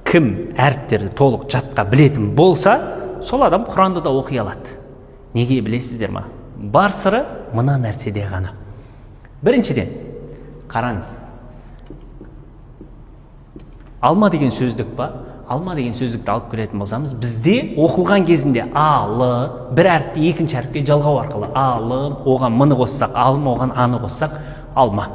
кім әріптерді толық жатқа білетін болса, сол адам Құранды да оқи алады. Неге білесіздер ма? Бар сыры мына нәрседе ғана. Біріншіден, қараңыз. Алма деген сөздік ба? Алма деген сөздікті алып келетін болсамыз, бізде оқылған кезінде алы, бір әріпті екінші әріпке жалғау арқылы алым, оған мыны қоссақ, алым, оған аны қоссақ, алма.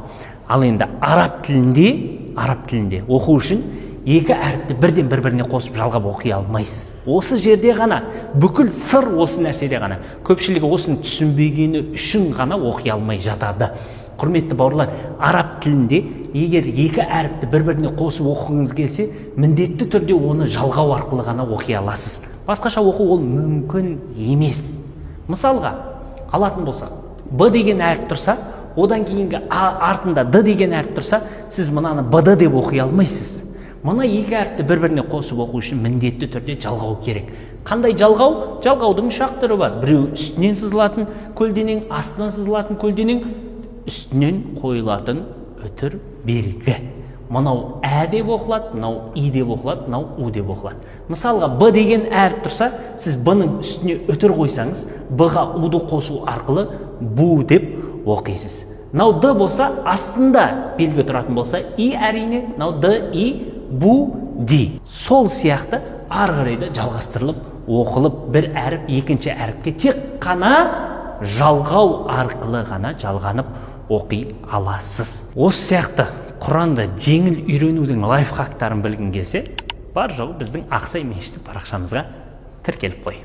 Ал енді араб тілінде оқу үшін екі әріпті бірден бір-біріне қосып жалғап оқи алмайсыз. Осы жерде ғана, бүкіл сыр осы нәрседе ғана. Көпшілігі осыны түсінбегені үшін ғана оқи алмай жатады. Құрметті бауырлар, араб тілінде егер екі әріпті бір-біріне қосып оқығыңыз келсе, міндетті түрде оны жалғау арқылы ғана оқи аласыз. Басқаша оқу ол мүмкін емес. Мысалға, алатын болсақ, Б деген әріп тұрса, одан кейінгі артында Д деген әріп тұрса, сіз мынаны БД деп оқи алмайсыз. Мына екі әріпті бір-біріне қосып оқу үшін міндетті түрде жалғау керек. Қандай жалғау? Жалғаудың үш түрі бар. Біреу үстінен сызылатын көлденең, астынан сызылатын көлденең, үстінен қойылатын үтір белгі. Мынау ә деп оқылады, мынау и деп оқылады, мынау у деп оқылады. Мысалға, Б деген әріп тұрса, сіз Б-ның үстіне үтір қойсаңыз, Б-ға уды қосу арқылы бу деп оқисыз. Мынау Д болса, астында белгі тұратын болса, и әрине, мынау Д, и, бу, ди. Сол сияқты арғырайды жалғастырылып, оқылып, бір әріп екінші әріпке тек қана жалғау арқылы ғана жалғанып оқи аласыз. Осы сияқты Құранды жеңіл үйренудің лайфхактарын білгің келсе, бар жоғы біздің Ақсай мешіті парақшамызға тіркеліп қой.